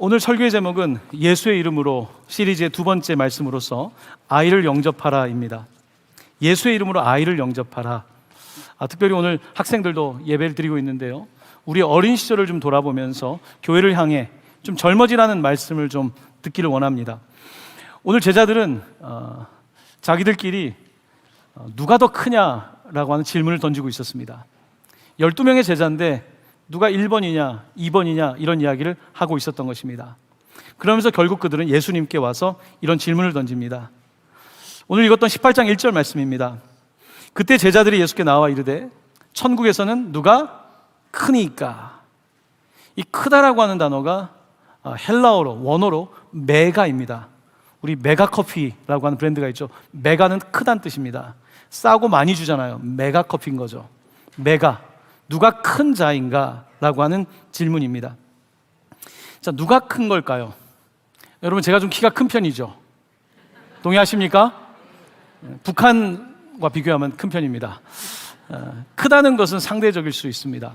오늘 설교의 제목은 예수의 이름으로 시리즈의 두 번째 말씀으로서 아이를 영접하라입니다. 예수의 이름으로 아이를 영접하라. 특별히 오늘 학생들도 예배를 드리고 있는데요, 우리 어린 시절을 좀 돌아보면서 교회를 향해 좀 젊어지라는 말씀을 좀 듣기를 원합니다. 오늘 제자들은 자기들끼리 누가 더 크냐라고 하는 질문을 던지고 있었습니다. 12명의 제자인데 누가 1번이냐 2번이냐 이런 이야기를 하고 있었던 것입니다. 그러면서 결국 그들은 예수님께 와서 이런 질문을 던집니다. 오늘 읽었던 18장 1절 말씀입니다. 그때 제자들이 예수께 나와 이르되 천국에서는 누가 크니까. 이 크다라고 하는 단어가 헬라어로 원어로 메가입니다. 우리 메가커피라고 하는 브랜드가 있죠. 메가는 크다는 뜻입니다. 싸고 많이 주잖아요. 메가커피인 거죠. 메가, 누가 큰 자인가? 라고 하는 질문입니다. 자, 누가 큰 걸까요? 여러분, 제가 좀 키가 큰 편이죠. 동의하십니까? 북한과 비교하면 큰 편입니다. 크다는 것은 상대적일 수 있습니다.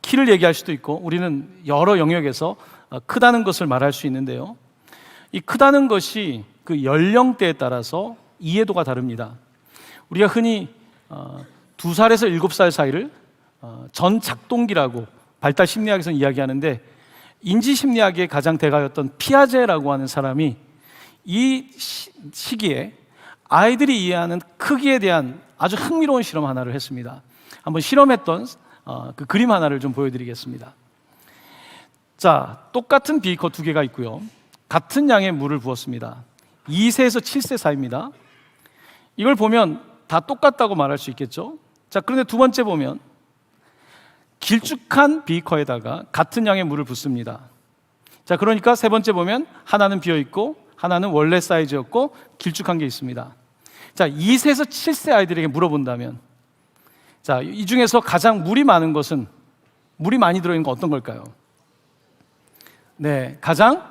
키를 얘기할 수도 있고, 우리는 여러 영역에서 크다는 것을 말할 수 있는데요, 이 크다는 것이 그 연령대에 따라서 이해도가 다릅니다. 우리가 흔히 2살에서 7살 사이를 전작동기라고 발달 심리학에서는 이야기하는데, 인지 심리학의 가장 대가였던 피아제라고 하는 사람이 이 시기에 아이들이 이해하는 크기에 대한 아주 흥미로운 실험 하나를 했습니다. 한번 실험했던 그 그림 하나를 좀 보여드리겠습니다. 자, 똑같은 비커 2개가 있고요, 같은 양의 물을 부었습니다. 2세에서 7세 사이입니다. 이걸 보면 다 똑같다고 말할 수 있겠죠. 자, 그런데 두 번째 보면 길쭉한 비커에다가 같은 양의 물을 붓습니다. 자, 그러니까 세 번째 보면 하나는 비어있고 하나는 원래 사이즈였고 길쭉한 게 있습니다. 자, 2세에서 7세 아이들에게 물어본다면, 자, 이 중에서 가장 물이 많은 것은, 물이 많이 들어있는 건 어떤 걸까요? 네, 가장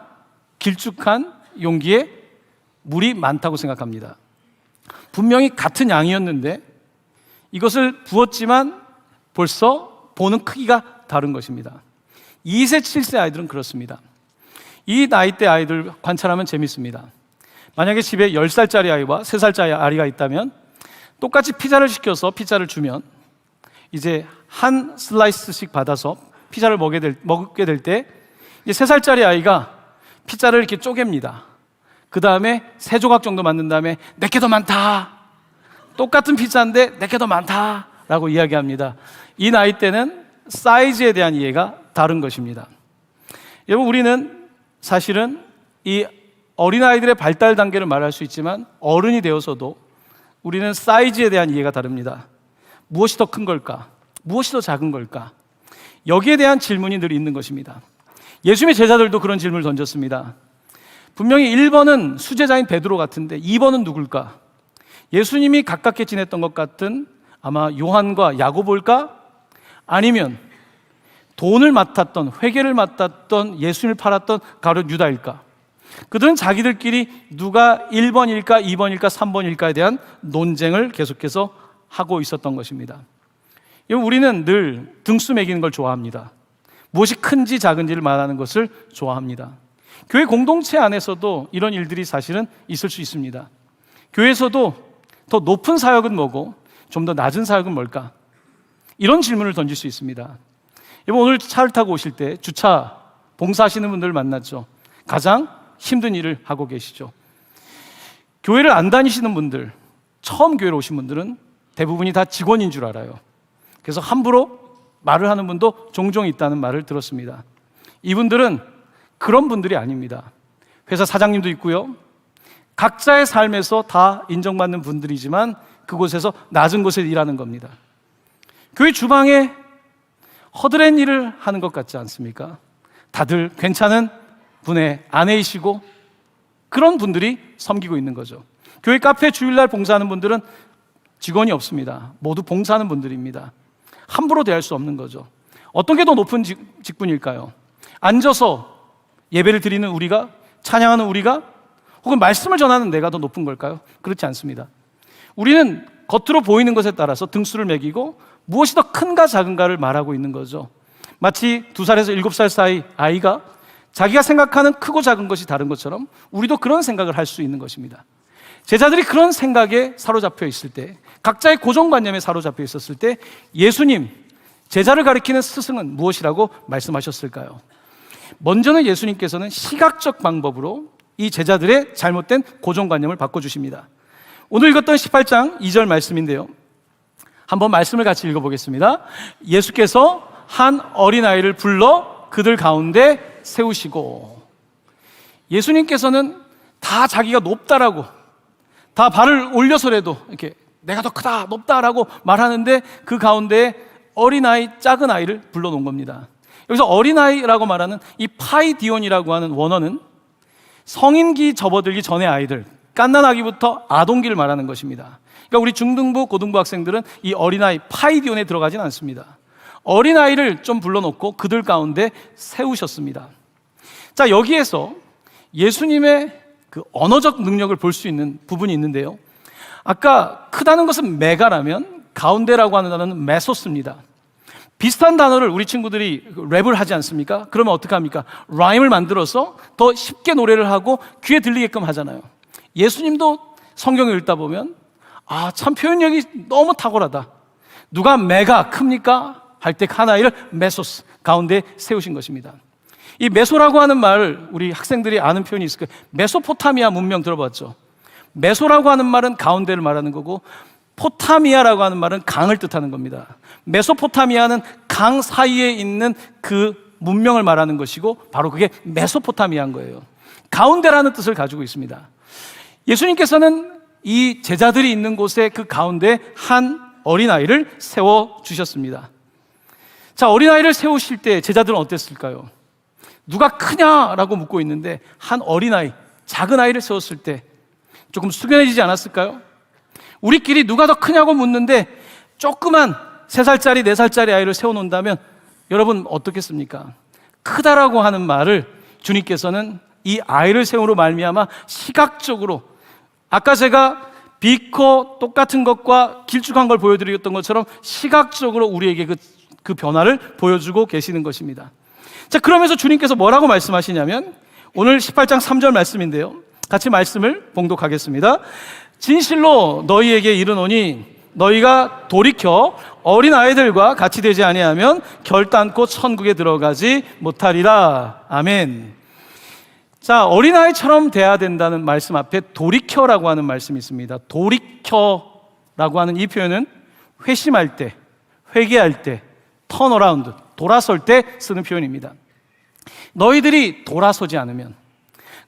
길쭉한 용기에 물이 많다고 생각합니다. 분명히 같은 양이었는데 이것을 부었지만 벌써 보는 크기가 다른 것입니다. 2세, 7세 아이들은 그렇습니다. 이 나이대 아이들 관찰하면 재밌습니다. 만약에 집에 10살짜리 아이와 3살짜리 아이가 있다면 똑같이 피자를 시켜서 피자를 주면 이제 한 슬라이스씩 받아서 피자를 먹게 될 때 3살짜리 아이가 피자를 이렇게 쪼갭니다. 그 다음에 3조각 정도 만든 다음에 내게 더 많다, 똑같은 피자인데 내게 더 많다 라고 이야기합니다. 이 나이 때는 사이즈에 대한 이해가 다른 것입니다. 여러분, 우리는 사실은 이 어린아이들의 발달 단계를 말할 수 있지만 어른이 되어서도 우리는 사이즈에 대한 이해가 다릅니다. 무엇이 더 큰 걸까? 무엇이 더 작은 걸까? 여기에 대한 질문이 늘 있는 것입니다. 예수님의 제자들도 그런 질문을 던졌습니다. 분명히 1번은 수제자인 베드로 같은데 2번은 누굴까? 예수님이 가깝게 지냈던 것 같은 아마 요한과 야고보일까? 아니면 돈을 맡았던, 회계를 맡았던, 예수님을 팔았던 가룟 유다일까? 그들은 자기들끼리 누가 1번일까, 2번일까, 3번일까에 대한 논쟁을 계속해서 하고 있었던 것입니다. 우리는 늘 등수 매기는 걸 좋아합니다. 무엇이 큰지 작은지를 말하는 것을 좋아합니다. 교회 공동체 안에서도 이런 일들이 사실은 있을 수 있습니다. 교회에서도 더 높은 사역은 뭐고 좀 더 낮은 사역은 뭘까? 이런 질문을 던질 수 있습니다. 오늘 차를 타고 오실 때 주차 봉사하시는 분들을 만났죠. 가장 힘든 일을 하고 계시죠. 교회를 안 다니시는 분들, 처음 교회로 오신 분들은 대부분이 다 직원인 줄 알아요. 그래서 함부로 말을 하는 분도 종종 있다는 말을 들었습니다. 이분들은 그런 분들이 아닙니다. 회사 사장님도 있고요, 각자의 삶에서 다 인정받는 분들이지만 그곳에서 낮은 곳에 일하는 겁니다. 교회 주방에 허드렛 일을 하는 것 같지 않습니까? 다들 괜찮은 분의 아내이시고 그런 분들이 섬기고 있는 거죠. 교회 카페 주일날 봉사하는 분들은 직원이 없습니다. 모두 봉사하는 분들입니다. 함부로 대할 수 없는 거죠. 어떤 게 더 높은 직분일까요? 앉아서 예배를 드리는 우리가, 찬양하는 우리가, 혹은 말씀을 전하는 내가 더 높은 걸까요? 그렇지 않습니다. 우리는 겉으로 보이는 것에 따라서 등수를 매기고 무엇이 더 큰가 작은가를 말하고 있는 거죠. 마치 2살에서 7살 사이 아이가 자기가 생각하는 크고 작은 것이 다른 것처럼 우리도 그런 생각을 할 수 있는 것입니다. 제자들이 그런 생각에 사로잡혀 있을 때, 각자의 고정관념에 사로잡혀 있었을 때 예수님, 제자를 가리키는 스승은 무엇이라고 말씀하셨을까요? 먼저는 예수님께서는 시각적 방법으로 이 제자들의 잘못된 고정관념을 바꿔주십니다. 오늘 읽었던 18장 2절 말씀인데요, 한번 말씀을 같이 읽어보겠습니다. 예수께서 한 어린아이를 불러 그들 가운데 세우시고, 예수님께서는 다 자기가 높다라고, 다 발을 올려서라도 이렇게 내가 더 크다, 높다라고 말하는데 그 가운데 어린아이, 작은 아이를 불러놓은 겁니다. 여기서 어린아이라고 말하는 이 파이디온이라고 하는 원어는 성인기 접어들기 전의 아이들, 갓난아기부터 아동기를 말하는 것입니다. 그러니까 우리 중등부, 고등부 학생들은 이 어린아이 파이디온에 들어가진 않습니다. 어린아이를 좀 불러놓고 그들 가운데 세우셨습니다. 자, 여기에서 예수님의 그 언어적 능력을 볼 수 있는 부분이 있는데요, 아까 크다는 것은 메가라면 가운데라고 하는 단어는 메소스입니다. 비슷한 단어를 우리 친구들이 랩을 하지 않습니까? 그러면 어떻게 합니까? 라임을 만들어서 더 쉽게 노래를 하고 귀에 들리게끔 하잖아요. 예수님도 성경을 읽다 보면 참 표현력이 너무 탁월하다, 누가 메가 큽니까? 할 때 하나이를 메소스, 가운데 세우신 것입니다. 이 메소라고 하는 말, 우리 학생들이 아는 표현이 있을 거예요. 메소포타미아 문명 들어봤죠? 메소라고 하는 말은 가운데를 말하는 거고, 포타미아라고 하는 말은 강을 뜻하는 겁니다. 메소포타미아는 강 사이에 있는 그 문명을 말하는 것이고, 바로 그게 메소포타미아인 거예요. 가운데라는 뜻을 가지고 있습니다. 예수님께서는 이 제자들이 있는 곳에 그 가운데 한 어린아이를 세워주셨습니다. 자, 어린아이를 세우실 때 제자들은 어땠을까요? 누가 크냐라고 묻고 있는데 한 어린아이, 작은 아이를 세웠을 때 조금 숙연해지지 않았을까요? 우리끼리 누가 더 크냐고 묻는데 조그만 3살짜리, 4살짜리 아이를 세워놓는다면 여러분 어떻겠습니까? 크다라고 하는 말을 주님께서는 이 아이를 세움으로 말미암아 시각적으로, 아까 제가 비커 똑같은 것과 길쭉한 걸 보여드렸던 것처럼 시각적으로 우리에게 그 변화를 보여주고 계시는 것입니다. 자, 그러면서 주님께서 뭐라고 말씀하시냐면 오늘 18장 3절 말씀인데요, 같이 말씀을 봉독하겠습니다. 진실로 너희에게 이르노니 너희가 돌이켜 어린 아이들과 같이 되지 아니하면 결단코 천국에 들어가지 못하리라. 아멘. 자, 어린아이처럼 돼야 된다는 말씀 앞에 돌이켜라고 하는 말씀이 있습니다. 돌이켜라고 하는 이 표현은 회심할 때, 회개할 때, 턴어라운드, 돌아설 때 쓰는 표현입니다. 너희들이 돌아서지 않으면,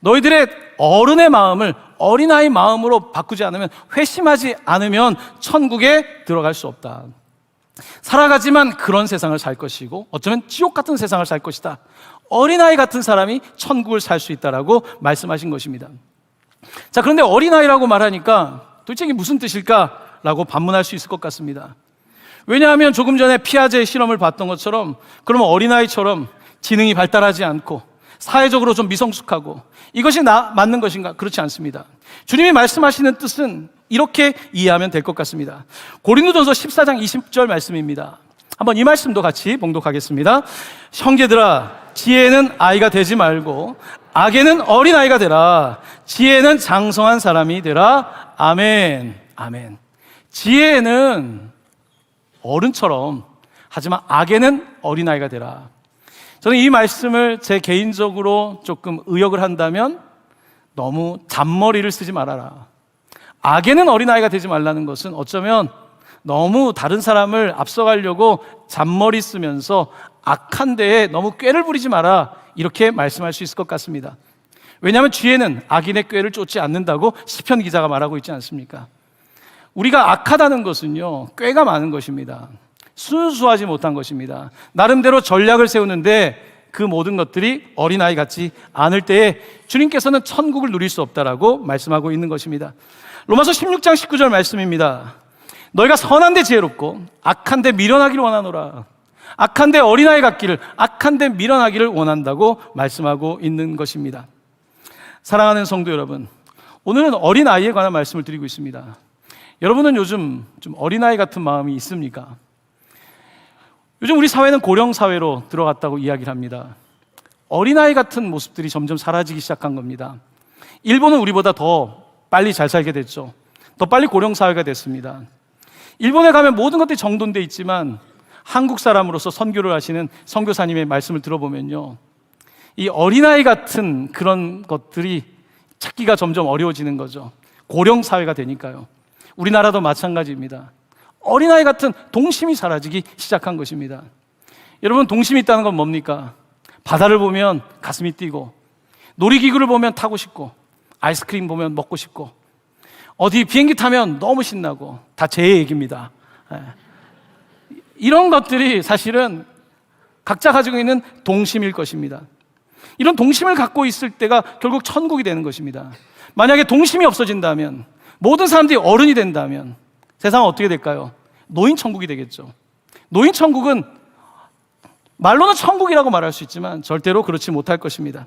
너희들의 어른의 마음을 어린아이 마음으로 바꾸지 않으면, 회심하지 않으면 천국에 들어갈 수 없다. 살아가지만 그런 세상을 살 것이고 어쩌면 지옥 같은 세상을 살 것이다. 어린아이 같은 사람이 천국을 살 수 있다라고 말씀하신 것입니다. 자, 그런데 어린아이라고 말하니까 도대체 이게 무슨 뜻일까라고 반문할 수 있을 것 같습니다. 왜냐하면 조금 전에 피아제의 실험을 봤던 것처럼, 그러면 어린아이처럼 지능이 발달하지 않고 사회적으로 좀 미성숙하고 이것이 맞는 것인가? 그렇지 않습니다. 주님이 말씀하시는 뜻은 이렇게 이해하면 될 것 같습니다. 고린도전서 14장 20절 말씀입니다. 한번 이 말씀도 같이 봉독하겠습니다. 형제들아, 지혜는 아이가 되지 말고 악에는 어린아이가 되라. 지혜는 장성한 사람이 되라. 아멘. 아멘. 지혜는 어른처럼, 하지만 악에는 어린아이가 되라. 저는 이 말씀을 제 개인적으로 조금 의역을 한다면 너무 잔머리를 쓰지 말아라. 악에는 어린아이가 되지 말라는 것은 어쩌면 너무 다른 사람을 앞서가려고 잔머리 쓰면서 악한 데에 너무 꾀를 부리지 마라, 이렇게 말씀할 수 있을 것 같습니다. 왜냐하면 지혜는 악인의 꾀를 쫓지 않는다고 시편 기자가 말하고 있지 않습니까? 우리가 악하다는 것은요, 꾀가 많은 것입니다. 순수하지 못한 것입니다. 나름대로 전략을 세우는데 그 모든 것들이 어린아이 같지 않을 때에 주님께서는 천국을 누릴 수 없다라고 말씀하고 있는 것입니다. 로마서 16장 19절 말씀입니다. 너희가 선한데 지혜롭고 악한데 미련하기를 원하노라. 악한데 어린아이 같기를, 악한데 미련하기를 원한다고 말씀하고 있는 것입니다. 사랑하는 성도 여러분, 오늘은 어린아이에 관한 말씀을 드리고 있습니다. 여러분은 요즘 좀 어린아이 같은 마음이 있습니까? 요즘 우리 사회는 고령 사회로 들어갔다고 이야기를 합니다. 어린아이 같은 모습들이 점점 사라지기 시작한 겁니다. 일본은 우리보다 더 빨리 잘 살게 됐죠. 더 빨리 고령사회가 됐습니다. 일본에 가면 모든 것들이 정돈돼 있지만 한국 사람으로서 선교를 하시는 선교사님의 말씀을 들어보면요, 이 어린아이 같은 그런 것들이 찾기가 점점 어려워지는 거죠. 고령사회가 되니까요. 우리나라도 마찬가지입니다. 어린아이 같은 동심이 사라지기 시작한 것입니다. 여러분, 동심이 있다는 건 뭡니까? 바다를 보면 가슴이 뛰고, 놀이기구를 보면 타고 싶고, 아이스크림 보면 먹고 싶고, 어디 비행기 타면 너무 신나고, 다 제 얘기입니다. 이런 것들이 사실은 각자 가지고 있는 동심일 것입니다. 이런 동심을 갖고 있을 때가 결국 천국이 되는 것입니다. 만약에 동심이 없어진다면, 모든 사람들이 어른이 된다면 세상은 어떻게 될까요? 노인천국이 되겠죠. 노인천국은 말로는 천국이라고 말할 수 있지만 절대로 그렇지 못할 것입니다.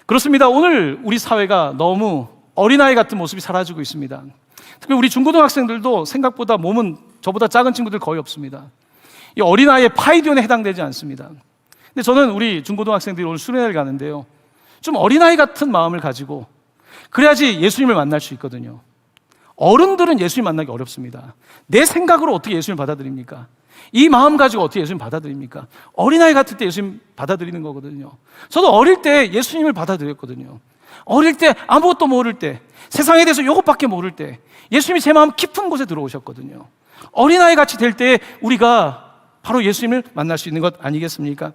그렇습니다. 오늘 우리 사회가 너무 어린아이 같은 모습이 사라지고 있습니다. 특히 우리 중고등학생들도 생각보다 몸은 저보다 작은 친구들 거의 없습니다. 이 어린아이의 파이디온에 해당되지 않습니다. 근데 저는 우리 중고등학생들이 오늘 수련회를 가는데요, 좀 어린아이 같은 마음을 가지고 그래야지 예수님을 만날 수 있거든요. 어른들은 예수님 만나기 어렵습니다. 내 생각으로 어떻게 예수님을 받아들입니까? 이 마음 가지고 어떻게 예수님 받아들입니까? 어린아이 같을 때 예수님 받아들이는 거거든요. 저도 어릴 때 예수님을 받아들였거든요. 어릴 때 아무것도 모를 때, 세상에 대해서 이것밖에 모를 때 예수님이 제 마음 깊은 곳에 들어오셨거든요. 어린아이 같이 될 때 우리가 바로 예수님을 만날 수 있는 것 아니겠습니까?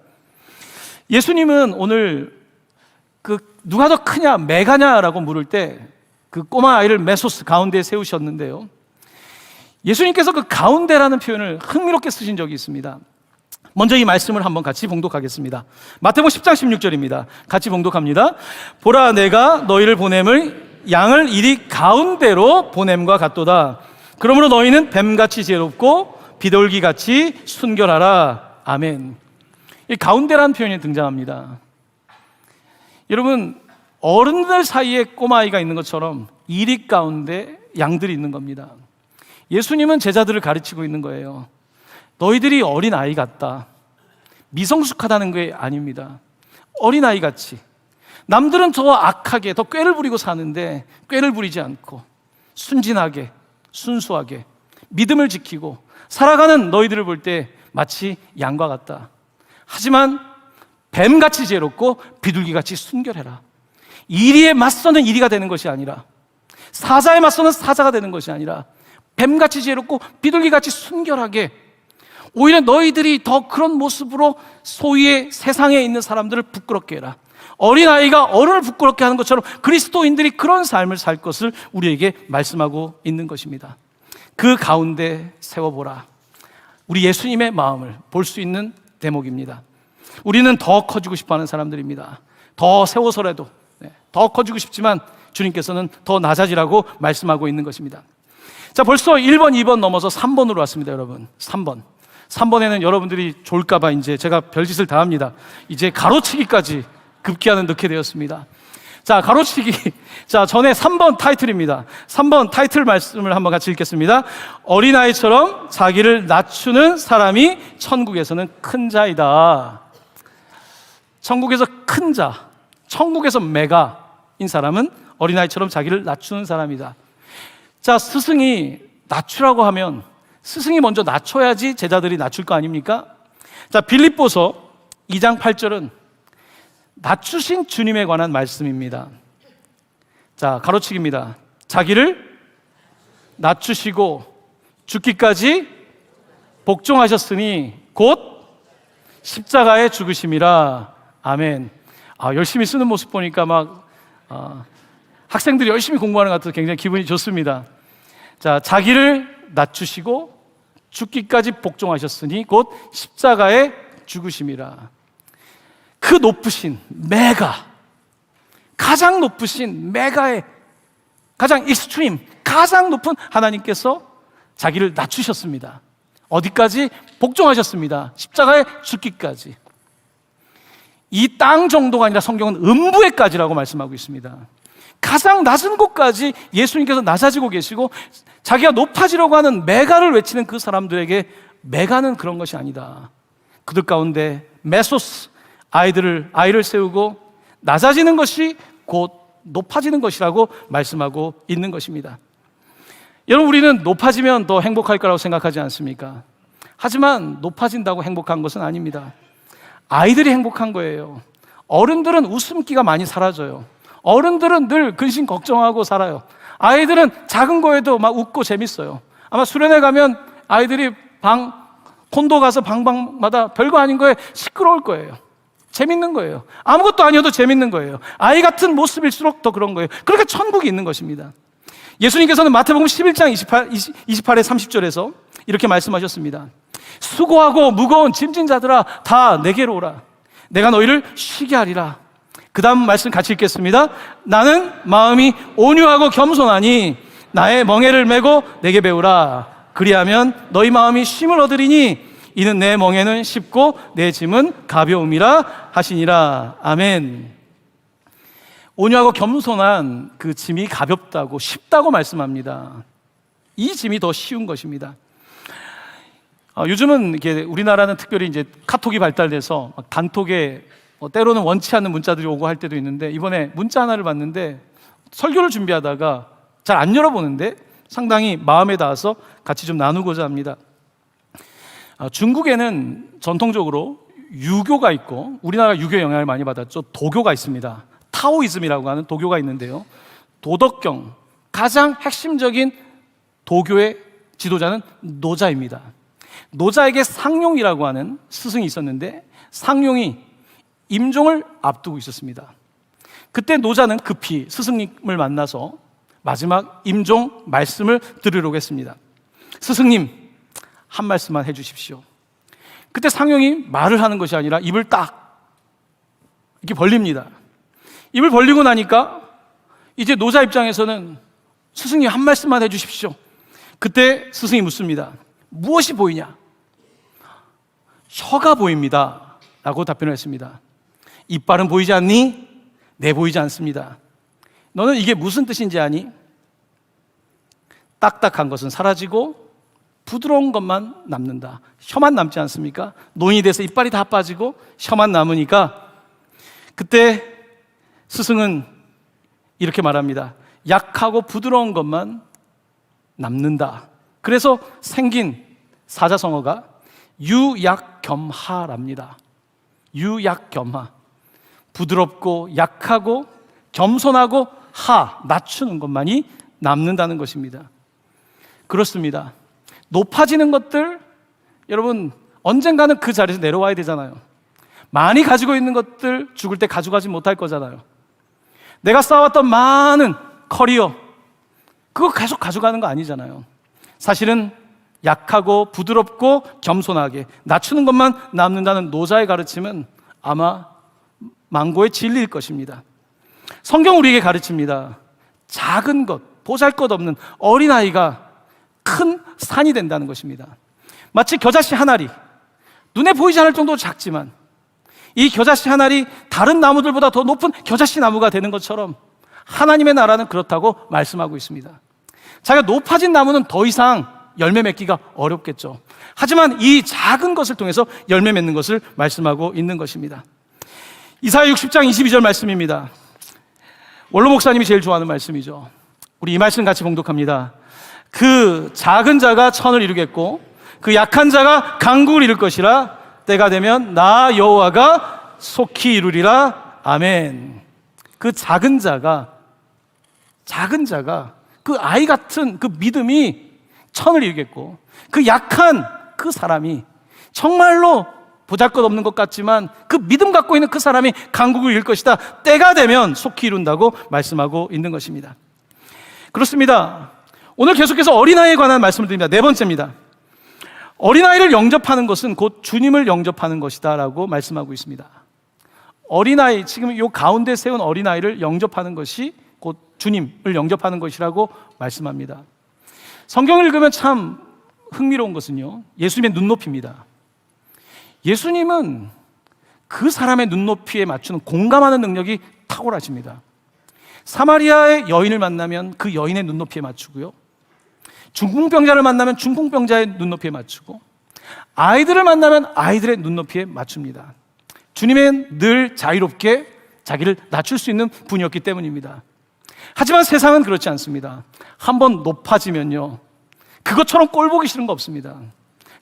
예수님은 오늘 누가 더 크냐, 메가냐라고 물을 때 그 꼬마 아이를 메소스 가운데에 세우셨는데요, 예수님께서 그 가운데라는 표현을 흥미롭게 쓰신 적이 있습니다. 먼저 이 말씀을 한번 같이 봉독하겠습니다. 마태복음 10장 16절입니다. 같이 봉독합니다. 보라, 내가 너희를 보냄을 양을 이리 가운데로 보냄과 같도다. 그러므로 너희는 뱀같이 지혜롭고 비둘기같이 순결하라. 아멘. 이 가운데라는 표현이 등장합니다. 여러분, 어른들 사이에 꼬마아이가 있는 것처럼 이리 가운데 양들이 있는 겁니다. 예수님은 제자들을 가르치고 있는 거예요. 너희들이 어린아이 같다. 미성숙하다는 게 아닙니다. 어린아이 같이. 남들은 더 악하게, 더 꾀를 부리고 사는데 꾀를 부리지 않고 순진하게, 순수하게 믿음을 지키고 살아가는 너희들을 볼 때 마치 양과 같다. 하지만 뱀같이 지혜롭고 비둘기같이 순결해라. 이리에 맞서는 이리가 되는 것이 아니라, 사자에 맞서는 사자가 되는 것이 아니라 뱀같이 지혜롭고 비둘기같이 순결하게, 오히려 너희들이 더 그런 모습으로 소위의 세상에 있는 사람들을 부끄럽게 해라. 어린아이가 어른을 부끄럽게 하는 것처럼 그리스도인들이 그런 삶을 살 것을 우리에게 말씀하고 있는 것입니다. 그 가운데 세워보라. 우리 예수님의 마음을 볼 수 있는 대목입니다. 우리는 더 커지고 싶어하는 사람들입니다. 더 세워서라도 더 커지고 싶지만 주님께서는 더 낮아지라고 말씀하고 있는 것입니다. 자, 벌써 1번, 2번 넘어서 3번으로 왔습니다, 여러분. 3번에는 여러분들이 좋을까봐 이제 제가 별짓을 다 합니다. 이제 가로치기까지 급기야는 넣게 되었습니다. 자, 가로치기. 자, 전에 3번 타이틀입니다. 3번 타이틀 말씀을 한번 같이 읽겠습니다. 어린아이처럼 자기를 낮추는 사람이 천국에서는 큰 자이다. 천국에서 큰 자, 천국에서 메가인 사람은 어린아이처럼 자기를 낮추는 사람이다. 자, 스승이 낮추라고 하면 스승이 먼저 낮춰야지 제자들이 낮출 거 아닙니까? 자, 빌립보서 2장 8절은 낮추신 주님에 관한 말씀입니다. 자, 가로치기입니다. 자기를 낮추시고 죽기까지 복종하셨으니 곧 십자가에 죽으심이라. 아멘. 열심히 쓰는 모습 보니까 학생들이 열심히 공부하는 것 같아서 굉장히 기분이 좋습니다. 자, 자기를 낮추시고 죽기까지 복종하셨으니 곧 십자가에 죽으심이라. 그 높으신 메가, 가장 높으신 메가의 가장 익스트림, 가장 높은 하나님께서 자기를 낮추셨습니다. 어디까지? 복종하셨습니다. 십자가에 죽기까지. 이 땅 정도가 아니라 성경은 음부에까지라고 말씀하고 있습니다. 가장 낮은 곳까지 예수님께서 낮아지고 계시고, 자기가 높아지려고 하는 메가를 외치는 그 사람들에게 메가는 그런 것이 아니다. 그들 가운데 메소스, 아이를 세우고 낮아지는 것이 곧 높아지는 것이라고 말씀하고 있는 것입니다. 여러분, 우리는 높아지면 더 행복할 거라고 생각하지 않습니까? 하지만 높아진다고 행복한 것은 아닙니다. 아이들이 행복한 거예요. 어른들은 웃음기가 많이 사라져요. 어른들은 늘 근심 걱정하고 살아요. 아이들은 작은 거에도 막 웃고 재밌어요. 아마 수련회 가면 아이들이 콘도 가서 방마다 별거 아닌 거에 시끄러울 거예요. 재밌는 거예요. 아무것도 아니어도 재밌는 거예요. 아이 같은 모습일수록 더 그런 거예요. 그렇게 천국이 있는 것입니다. 예수님께서는 마태복음 11장 28에 30절에서 이렇게 말씀하셨습니다. 수고하고 무거운 짐진 자들아 다 내게로 오라. 내가 너희를 쉬게 하리라. 그 다음 말씀 같이 읽겠습니다. 나는 마음이 온유하고 겸손하니 나의 멍에를 메고 내게 배우라. 그리하면 너희 마음이 쉼을 얻으리니 이는 내 멍에는 쉽고 내 짐은 가벼움이라 하시니라. 아멘. 온유하고 겸손한 그 짐이 가볍다고 쉽다고 말씀합니다. 이 짐이 더 쉬운 것입니다. 요즘은 이게 우리나라는 특별히 이제 카톡이 발달돼서 단톡에 때로는 원치 않는 문자들이 오고 할 때도 있는데, 이번에 문자 하나를 봤는데 설교를 준비하다가 잘 안 열어보는데 상당히 마음에 닿아서 같이 좀 나누고자 합니다. 중국에는 전통적으로 유교가 있고, 우리나라 유교 영향을 많이 받았죠. 도교가 있습니다. 타오이즘이라고 하는 도교가 있는데요, 도덕경, 가장 핵심적인 도교의 지도자는 노자입니다. 노자에게 상룡이라고 하는 스승이 있었는데, 상룡이 임종을 앞두고 있었습니다. 그때 노자는 급히 스승님을 만나서 마지막 임종 말씀을 드리려고 했습니다. 스승님, 한 말씀만 해주십시오. 그때 상룡이 말을 하는 것이 아니라 입을 딱 이렇게 벌립니다. 입을 벌리고 나니까 이제 노자 입장에서는 스승님 한 말씀만 해주십시오. 그때 스승이 묻습니다. 무엇이 보이냐? 혀가 보입니다 라고 답변을 했습니다. 이빨은 보이지 않니? 네, 보이지 않습니다. 너는 이게 무슨 뜻인지 아니? 딱딱한 것은 사라지고 부드러운 것만 남는다. 혀만 남지 않습니까? 노인이 돼서 이빨이 다 빠지고 혀만 남으니까, 그때 스승은 이렇게 말합니다. 약하고 부드러운 것만 남는다. 그래서 생긴 사자성어가 유약겸하랍니다. 유약겸하. 부드럽고 약하고 겸손하고 낮추는 것만이 남는다는 것입니다. 그렇습니다. 높아지는 것들, 여러분 언젠가는 그 자리에서 내려와야 되잖아요. 많이 가지고 있는 것들 죽을 때 가져가지 못할 거잖아요. 내가 쌓아왔던 많은 커리어, 그거 계속 가져가는 거 아니잖아요. 사실은 약하고 부드럽고 겸손하게 낮추는 것만 남는다는 노자의 가르침은 아마 망고의 진리일 것입니다. 성경 우리에게 가르칩니다. 작은 것, 보잘것없는 어린아이가 큰 산이 된다는 것입니다. 마치 겨자씨 한 알이 눈에 보이지 않을 정도로 작지만 이 겨자씨 한 알이 다른 나무들보다 더 높은 겨자씨 나무가 되는 것처럼 하나님의 나라는 그렇다고 말씀하고 있습니다. 자기가 높아진 나무는 더 이상 열매 맺기가 어렵겠죠. 하지만 이 작은 것을 통해서 열매 맺는 것을 말씀하고 있는 것입니다. 이사야 60장 22절 말씀입니다. 원로 목사님이 제일 좋아하는 말씀이죠. 우리 이 말씀 같이 봉독합니다. 그 작은 자가 천을 이루겠고 그 약한 자가 강국을 이룰 것이라. 때가 되면 나 여호와가 속히 이루리라. 아멘. 그 작은 자가 그 아이 같은 그 믿음이 천을 이루겠고, 그 약한 그 사람이 정말로 보잘것없는 것 같지만 그 믿음 갖고 있는 그 사람이 강국을 이룰 것이다. 때가 되면 속히 이룬다고 말씀하고 있는 것입니다. 그렇습니다. 오늘 계속해서 어린아이에 관한 말씀을 드립니다. 네 번째입니다. 어린아이를 영접하는 것은 곧 주님을 영접하는 것이다 라고 말씀하고 있습니다. 어린아이, 지금 이 가운데 세운 어린아이를 영접하는 것이 곧 주님을 영접하는 것이라고 말씀합니다. 성경을 읽으면 참 흥미로운 것은요, 예수님의 눈높이입니다. 예수님은 그 사람의 눈높이에 맞추는 공감하는 능력이 탁월하십니다. 사마리아의 여인을 만나면 그 여인의 눈높이에 맞추고요, 중풍병자를 만나면 중풍병자의 눈높이에 맞추고, 아이들을 만나면 아이들의 눈높이에 맞춥니다. 주님은 늘 자유롭게 자기를 낮출 수 있는 분이었기 때문입니다. 하지만 세상은 그렇지 않습니다. 한번 높아지면요, 그것처럼 꼴 보기 싫은 거 없습니다.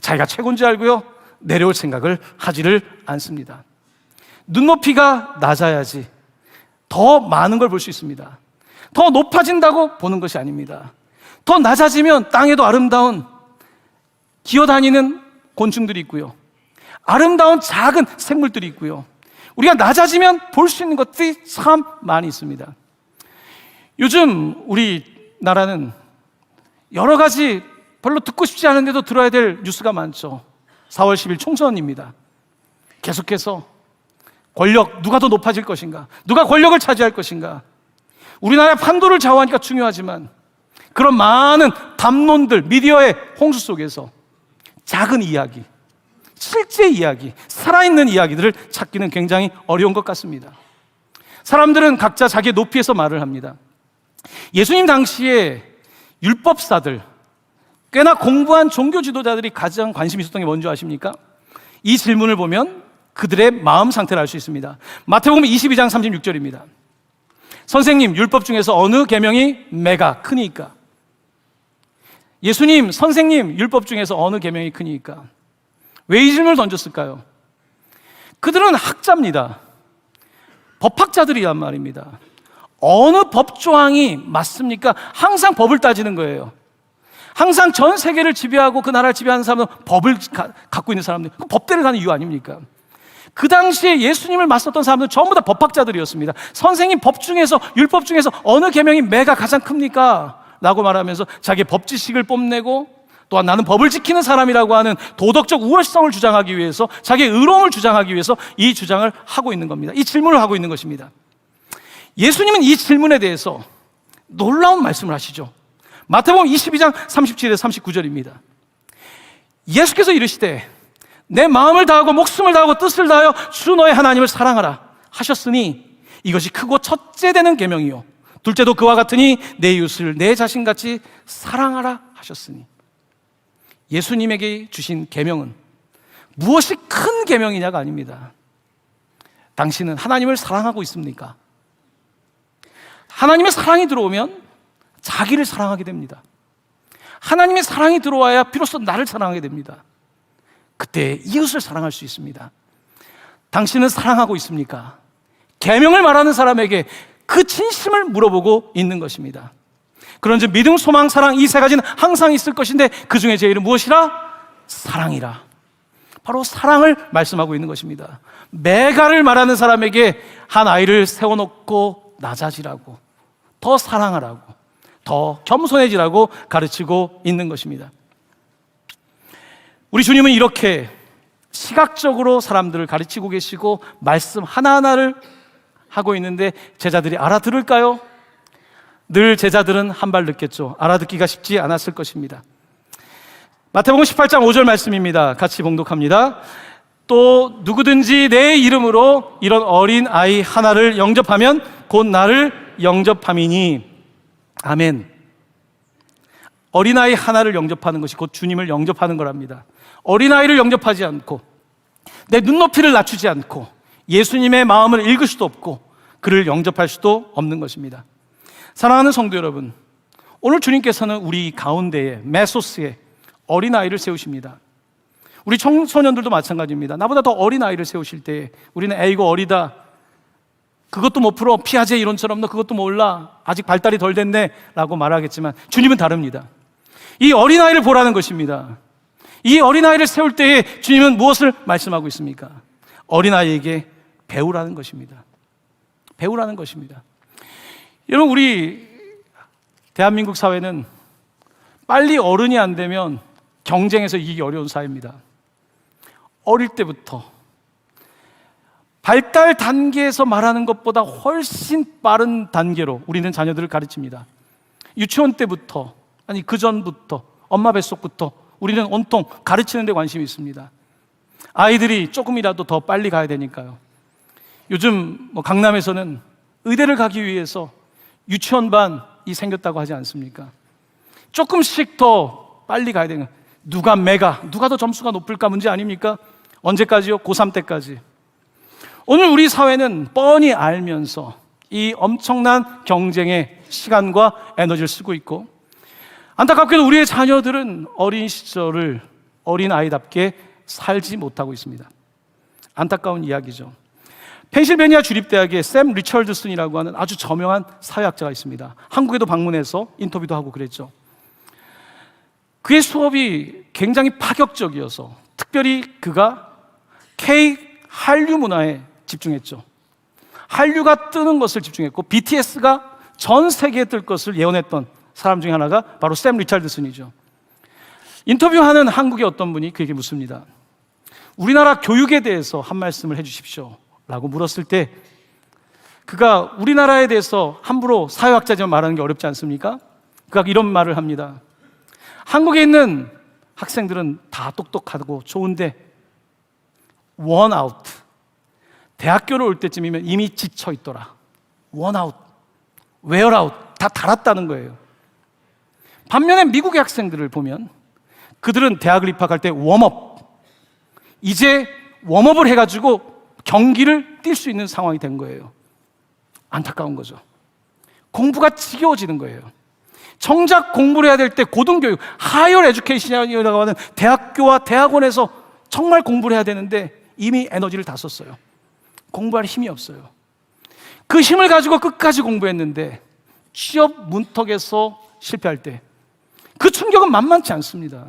자기가 최고인 줄 알고요, 내려올 생각을 하지를 않습니다. 눈높이가 낮아야지 더 많은 걸 볼 수 있습니다. 더 높아진다고 보는 것이 아닙니다. 더 낮아지면 땅에도 아름다운 기어다니는 곤충들이 있고요, 아름다운 작은 생물들이 있고요, 우리가 낮아지면 볼 수 있는 것들이 참 많이 있습니다. 요즘 우리나라는 여러 가지 별로 듣고 싶지 않은데도 들어야 될 뉴스가 많죠. 4월 10일 총선입니다. 계속해서 권력, 누가 더 높아질 것인가, 누가 권력을 차지할 것인가, 우리나라의 판도를 좌우하니까 중요하지만 그런 많은 담론들, 미디어의 홍수 속에서 작은 이야기, 실제 이야기, 살아있는 이야기들을 찾기는 굉장히 어려운 것 같습니다. 사람들은 각자 자기의 높이에서 말을 합니다. 예수님 당시에 율법사들, 꽤나 공부한 종교 지도자들이 가장 관심이 있었던 게 뭔지 아십니까? 이 질문을 보면 그들의 마음 상태를 알 수 있습니다. 마태복음 22장 36절입니다. 선생님, 율법 중에서 어느 계명이 매가 크니까? 예수님, 선생님, 율법 중에서 어느 계명이 크니까? 왜 이 질문을 던졌을까요? 그들은 학자입니다. 법학자들이란 말입니다. 어느 법조항이 맞습니까? 항상 법을 따지는 거예요. 항상 전 세계를 지배하고 그 나라를 지배하는 사람은 법을 갖고 있는 사람들, 그 법대로 가는 이유 아닙니까? 그 당시에 예수님을 맞섰던 사람들은 전부 다 법학자들이었습니다. 선생님, 법 중에서, 율법 중에서 어느 계명이 매가 가장 큽니까? 라고 말하면서 자기의 법지식을 뽐내고, 또한 나는 법을 지키는 사람이라고 하는 도덕적 우월성을 주장하기 위해서, 자기의 의로움을 주장하기 위해서 이 주장을 하고 있는 겁니다. 이 질문을 하고 있는 것입니다. 예수님은 이 질문에 대해서 놀라운 말씀을 하시죠. 마태복음 22장 37에서 39절입니다. 예수께서 이르시되 내 마음을 다하고 목숨을 다하고 뜻을 다하여 주 너의 하나님을 사랑하라 하셨으니 이것이 크고 첫째 되는 계명이요 둘째도 그와 같으니 내 이웃을 내 자신같이 사랑하라 하셨으니, 예수님에게 주신 계명은 무엇이 큰 계명이냐가 아닙니다. 당신은 하나님을 사랑하고 있습니까? 하나님의 사랑이 들어오면 자기를 사랑하게 됩니다. 하나님의 사랑이 들어와야 비로소 나를 사랑하게 됩니다. 그때 이웃을 사랑할 수 있습니다. 당신은 사랑하고 있습니까? 계명을 말하는 사람에게 그 진심을 물어보고 있는 것입니다. 그런즉 믿음, 소망, 사랑 이 세 가지는 항상 있을 것인데 그 중에 제일은 무엇이라? 사랑이라. 바로 사랑을 말씀하고 있는 것입니다. 매가를 말하는 사람에게 한 아이를 세워놓고 낮아지라고, 더 사랑하라고, 더 겸손해지라고 가르치고 있는 것입니다. 우리 주님은 이렇게 시각적으로 사람들을 가르치고 계시고 말씀 하나하나를 하고 있는데 제자들이 알아들을까요? 늘 제자들은 한 발 늦겠죠. 알아듣기가 쉽지 않았을 것입니다. 마태복음 18장 5절 말씀입니다. 같이 봉독합니다. 또 누구든지 내 이름으로 이런 어린 아이 하나를 영접하면 곧 나를 영접함이니. 아멘. 어린아이 하나를 영접하는 것이 곧 주님을 영접하는 거랍니다. 어린아이를 영접하지 않고 내 눈높이를 낮추지 않고 예수님의 마음을 읽을 수도 없고 그를 영접할 수도 없는 것입니다. 사랑하는 성도 여러분, 오늘 주님께서는 우리 가운데에 메소스에 어린아이를 세우십니다. 우리 청소년들도 마찬가지입니다. 나보다 더 어린아이를 세우실 때 우리는 에이고 어리다, 그것도 못 풀어, 피아제 이론처럼 너 그것도 몰라, 아직 발달이 덜 됐네 라고 말하겠지만 주님은 다릅니다. 이 어린아이를 보라는 것입니다. 이 어린아이를 세울 때에 주님은 무엇을 말씀하고 있습니까? 어린아이에게 배우라는 것입니다. 배우라는 것입니다. 여러분, 우리 대한민국 사회는 빨리 어른이 안 되면 경쟁에서 이기기 어려운 사회입니다. 어릴 때부터 발달 단계에서 말하는 것보다 훨씬 빠른 단계로 우리는 자녀들을 가르칩니다. 유치원 때부터, 아니 그 전부터, 엄마 뱃속부터 우리는 온통 가르치는 데 관심이 있습니다. 아이들이 조금이라도 더 빨리 가야 되니까요. 요즘 강남에서는 의대를 가기 위해서 유치원반이 생겼다고 하지 않습니까? 조금씩 더 빨리 가야 되는, 누가 더 점수가 높을까 문제 아닙니까? 언제까지요? 고3 때까지. 오늘 우리 사회는 뻔히 알면서 이 엄청난 경쟁의 시간과 에너지를 쓰고 있고, 안타깝게도 우리의 자녀들은 어린 시절을 어린아이답게 살지 못하고 있습니다. 안타까운 이야기죠. 펜실베니아 주립대학의 샘 리처드슨이라고 하는 아주 저명한 사회학자가 있습니다. 한국에도 방문해서 인터뷰도 하고 그랬죠. 그의 수업이 굉장히 파격적이어서 특별히 그가 한류 문화에 집중했죠. 한류가 뜨는 것을 집중했고, BTS가 전 세계에 뜰 것을 예언했던 사람 중에 하나가 바로 샘 리처드슨이죠. 인터뷰하는 한국의 어떤 분이 그에게 묻습니다. 우리나라 교육에 대해서 한 말씀을 해주십시오 라고 물었을 때, 그가 우리나라에 대해서 함부로 사회학자지만 말하는 게 어렵지 않습니까? 그가 이런 말을 합니다. 한국에 있는 학생들은 다 똑똑하고 좋은데 원아웃, 대학교를 올 때쯤이면 이미 지쳐 있더라. 원아웃, 웨어아웃, 다 달았다는 거예요. 반면에 미국의 학생들을 보면 그들은 대학을 입학할 때 웜업, 이제 웜업을 해가지고 경기를 뛸 수 있는 상황이 된 거예요. 안타까운 거죠. 공부가 지겨워지는 거예요. 정작 공부를 해야 될 때 고등교육, 하이어 에듀케이션이라고 하는 대학교와 대학원에서 정말 공부를 해야 되는데 이미 에너지를 다 썼어요. 공부할 힘이 없어요. 그 힘을 가지고 끝까지 공부했는데 취업 문턱에서 실패할 때 그 충격은 만만치 않습니다.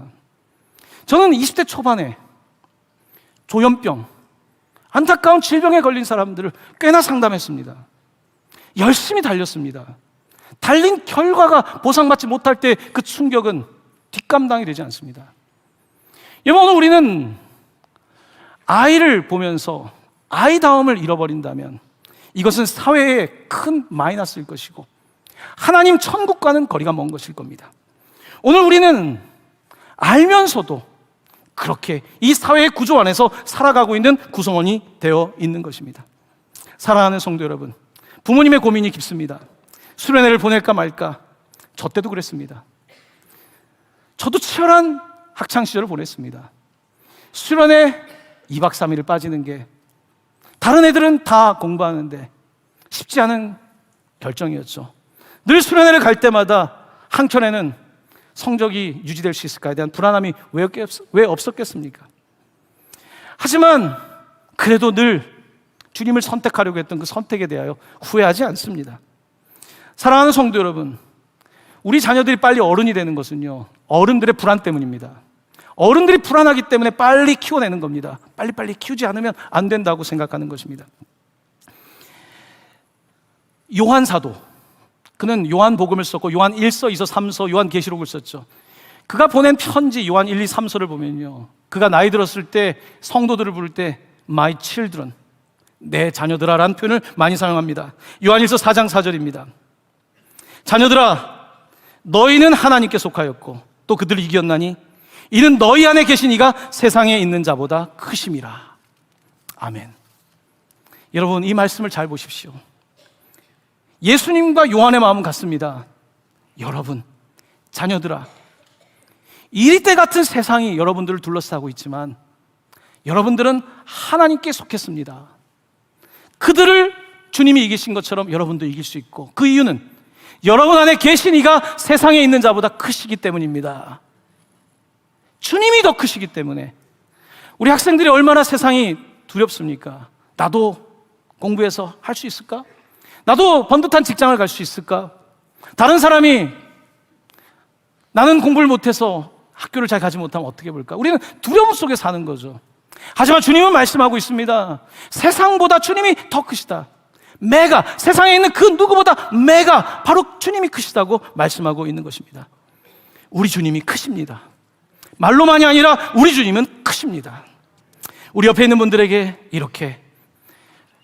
저는 20대 초반에 조현병, 안타까운 질병에 걸린 사람들을 꽤나 상담했습니다. 열심히 달렸습니다. 달린 결과가 보상받지 못할 때 그 충격은 뒷감당이 되지 않습니다. 여러분, 오늘 우리는 아이를 보면서 아이다움을 잃어버린다면 이것은 사회에 큰 마이너스일 것이고 하나님 천국과는 거리가 먼 것일 겁니다. 오늘 우리는 알면서도 그렇게 이 사회의 구조 안에서 살아가고 있는 구성원이 되어 있는 것입니다. 사랑하는 성도 여러분, 부모님의 고민이 깊습니다. 수련회를 보낼까 말까. 저 때도 그랬습니다. 저도 치열한 학창시절을 보냈습니다. 수련회 2박 3일을 빠지는 게 다른 애들은 다 공부하는데 쉽지 않은 결정이었죠. 늘 수련회를 갈 때마다 한켠에는 성적이 유지될 수 있을까에 대한 불안함이 왜 없었겠습니까? 하지만 그래도 늘 주님을 선택하려고 했던 그 선택에 대하여 후회하지 않습니다. 사랑하는 성도 여러분, 우리 자녀들이 빨리 어른이 되는 것은요, 어른들의 불안 때문입니다. 어른들이 불안하기 때문에 빨리 키워내는 겁니다. 빨리빨리 키우지 않으면 안 된다고 생각하는 것입니다. 요한 사도, 그는 요한복음을 썼고 요한 1서, 2서, 3서, 요한계시록을 썼죠. 그가 보낸 편지 요한 1, 2, 3서를 보면요, 그가 나이 들었을 때 성도들을 부를 때 My children, 내 자녀들아 라는 표현을 많이 사용합니다. 요한 1서 4장 4절입니다. 자녀들아, 너희는 하나님께 속하였고 또 그들을 이겼나니 이는 너희 안에 계신 이가 세상에 있는 자보다 크심이라. 아멘. 여러분, 이 말씀을 잘 보십시오. 예수님과 요한의 마음은 같습니다. 여러분, 자녀들아, 이리때 같은 세상이 여러분들을 둘러싸고 있지만 여러분들은 하나님께 속했습니다. 그들을 주님이 이기신 것처럼 여러분도 이길 수 있고, 그 이유는 여러분 안에 계신 이가 세상에 있는 자보다 크시기 때문입니다. 주님이 더 크시기 때문에. 우리 학생들이 얼마나 세상이 두렵습니까? 나도 공부해서 할 수 있을까? 나도 번듯한 직장을 갈 수 있을까? 다른 사람이 나는 공부를 못해서 학교를 잘 가지 못하면 어떻게 볼까? 우리는 두려움 속에 사는 거죠. 하지만 주님은 말씀하고 있습니다. 세상보다 주님이 더 크시다. 메가, 세상에 있는 그 누구보다 메가, 바로 주님이 크시다고 말씀하고 있는 것입니다. 우리 주님이 크십니다. 말로만이 아니라 우리 주님은 크십니다. 우리 옆에 있는 분들에게 이렇게,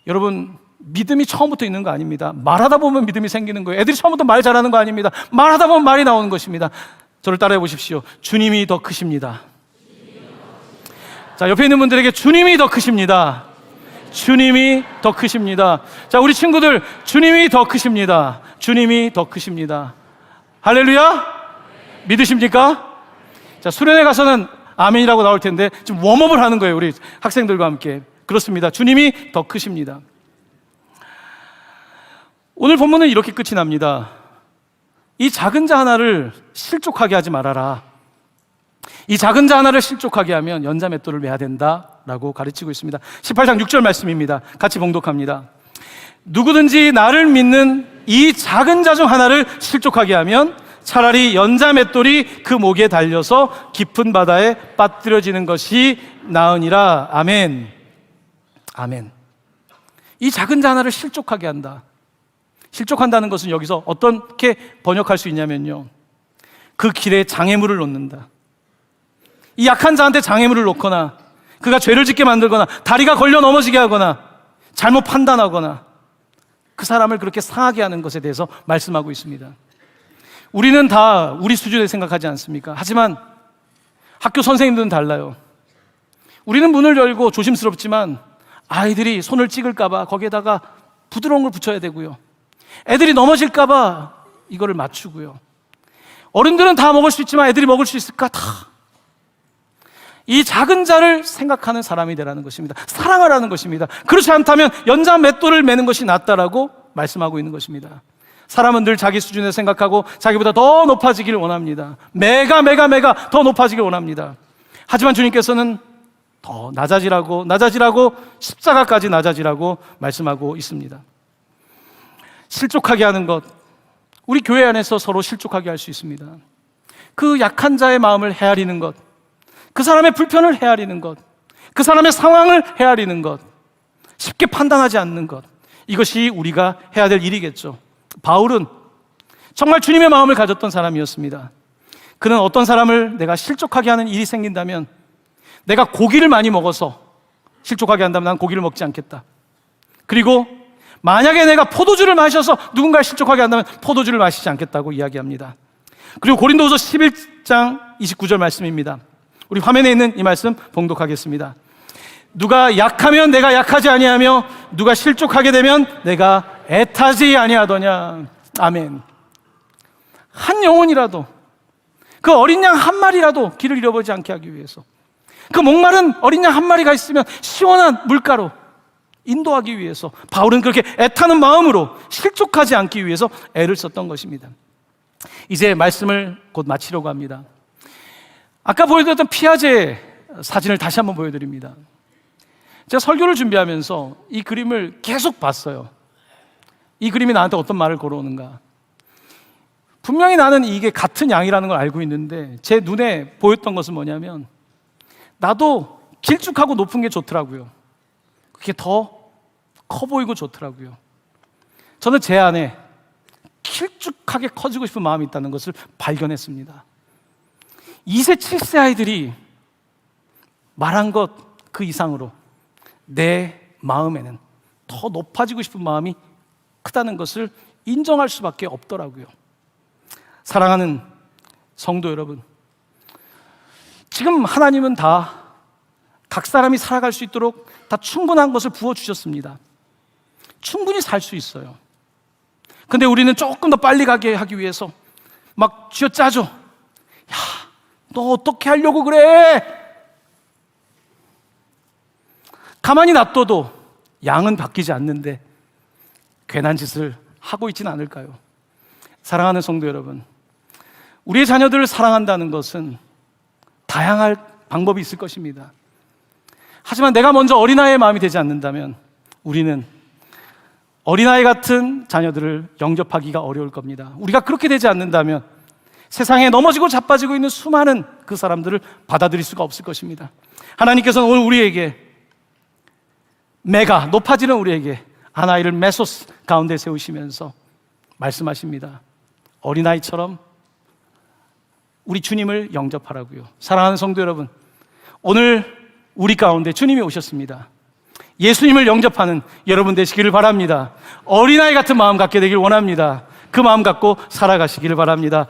여러분, 믿음이 처음부터 있는 거 아닙니다. 말하다 보면 믿음이 생기는 거예요. 애들이 처음부터 말 잘하는 거 아닙니다. 말하다 보면 말이 나오는 것입니다. 저를 따라해 보십시오. 주님이 더 크십니다. 자, 옆에 있는 분들에게 주님이 더 크십니다. 주님이 더 크십니다. 자, 우리 친구들, 주님이 더 크십니다. 주님이 더 크십니다. 할렐루야? 믿으십니까? 자, 수련회 가서는 아멘이라고 나올 텐데 지금 웜업을 하는 거예요. 우리 학생들과 함께. 그렇습니다. 주님이 더 크십니다. 오늘 본문은 이렇게 끝이 납니다. 이 작은 자 하나를 실족하게 하지 말아라. 이 작은 자 하나를 실족하게 하면 연자 맷돌을 매야 된다라고 가르치고 있습니다. 18장 6절 말씀입니다. 같이 봉독합니다. 누구든지 나를 믿는 이 작은 자 중 하나를 실족하게 하면 차라리 연자 맷돌이 그 목에 달려서 깊은 바다에 빠뜨려지는 것이 나으니라. 아멘. 아멘. 이 작은 자 하나를 실족하게 한다. 실족한다는 것은 여기서 어떻게 번역할 수 있냐면요, 그 길에 장애물을 놓는다. 이 약한 자한테 장애물을 놓거나 그가 죄를 짓게 만들거나 다리가 걸려 넘어지게 하거나 잘못 판단하거나 그 사람을 그렇게 상하게 하는 것에 대해서 말씀하고 있습니다. 우리는 다 우리 수준에 생각하지 않습니까? 하지만 학교 선생님들은 달라요. 우리는 문을 열고 조심스럽지만 아이들이 손을 찍을까 봐 거기에다가 부드러운 걸 붙여야 되고요, 애들이 넘어질까 봐 이거를 맞추고요, 어른들은 다 먹을 수 있지만 애들이 먹을 수 있을까? 다. 이 작은 자를 생각하는 사람이 되라는 것입니다. 사랑하라는 것입니다. 그렇지 않다면 연자 맷돌을 매는 것이 낫다라고 말씀하고 있는 것입니다. 사람은 늘 자기 수준에 생각하고 자기보다 더 높아지기를 원합니다. 매가 더 높아지기를 원합니다. 하지만 주님께서는 더 낮아지라고 십자가까지 낮아지라고 말씀하고 있습니다. 실족하게 하는 것, 우리 교회 안에서 서로 실족하게 할 수 있습니다. 그 약한 자의 마음을 헤아리는 것, 그 사람의 불편을 헤아리는 것, 그 사람의 상황을 헤아리는 것, 쉽게 판단하지 않는 것, 이것이 우리가 해야 될 일이겠죠. 바울은 정말 주님의 마음을 가졌던 사람이었습니다. 그는 어떤 사람을 내가 실족하게 하는 일이 생긴다면, 내가 고기를 많이 먹어서 실족하게 한다면 난 고기를 먹지 않겠다. 그리고 만약에 내가 포도주를 마셔서 누군가를 실족하게 한다면 포도주를 마시지 않겠다고 이야기합니다. 그리고 고린도후서 11장 29절 말씀입니다. 우리 화면에 있는 이 말씀 봉독하겠습니다. 누가 약하면 내가 약하지 아니하며 누가 실족하게 되면 내가 애타지 아니하더냐. 아멘. 한 영혼이라도, 그 어린 양 한 마리라도 길을 잃어버리지 않게 하기 위해서, 그 목마른 어린 양 한 마리가 있으면 시원한 물가로 인도하기 위해서 바울은 그렇게 애타는 마음으로 실족하지 않기 위해서 애를 썼던 것입니다. 이제 말씀을 곧 마치려고 합니다. 아까 보여드렸던 피아제 사진을 다시 한번 보여드립니다. 제가 설교를 준비하면서 이 그림을 계속 봤어요. 이 그림이 나한테 어떤 말을 걸어오는가. 분명히 나는 이게 같은 양이라는 걸 알고 있는데 제 눈에 보였던 것은 뭐냐면, 나도 길쭉하고 높은 게 좋더라고요. 그게 더 커 보이고 좋더라고요. 저는 제 안에 길쭉하게 커지고 싶은 마음이 있다는 것을 발견했습니다. 2세, 7세 아이들이 말한 것 그 이상으로 내 마음에는 더 높아지고 싶은 마음이 크다는 것을 인정할 수밖에 없더라고요. 사랑하는 성도 여러분, 지금 하나님은 다 각 사람이 살아갈 수 있도록 다 충분한 것을 부어주셨습니다. 충분히 살 수 있어요. 근데 우리는 조금 더 빨리 가게 하기 위해서 막 쥐어짜죠. 야, 너 어떻게 하려고 그래? 가만히 놔둬도 양은 바뀌지 않는데 괜한 짓을 하고 있지는 않을까요? 사랑하는 성도 여러분, 우리의 자녀들을 사랑한다는 것은 다양한 방법이 있을 것입니다. 하지만 내가 먼저 어린아이의 마음이 되지 않는다면 우리는 어린아이 같은 자녀들을 영접하기가 어려울 겁니다. 우리가 그렇게 되지 않는다면 세상에 넘어지고 자빠지고 있는 수많은 그 사람들을 받아들일 수가 없을 것입니다. 하나님께서는 오늘 우리에게, 매가 높아지는 우리에게 한 아이를 메소스 가운데 세우시면서 말씀하십니다. 어린아이처럼 우리 주님을 영접하라고요. 사랑하는 성도 여러분, 오늘 우리 가운데 주님이 오셨습니다. 예수님을 영접하는 여러분 되시기를 바랍니다. 어린아이 같은 마음 갖게 되길 원합니다. 그 마음 갖고 살아가시기를 바랍니다.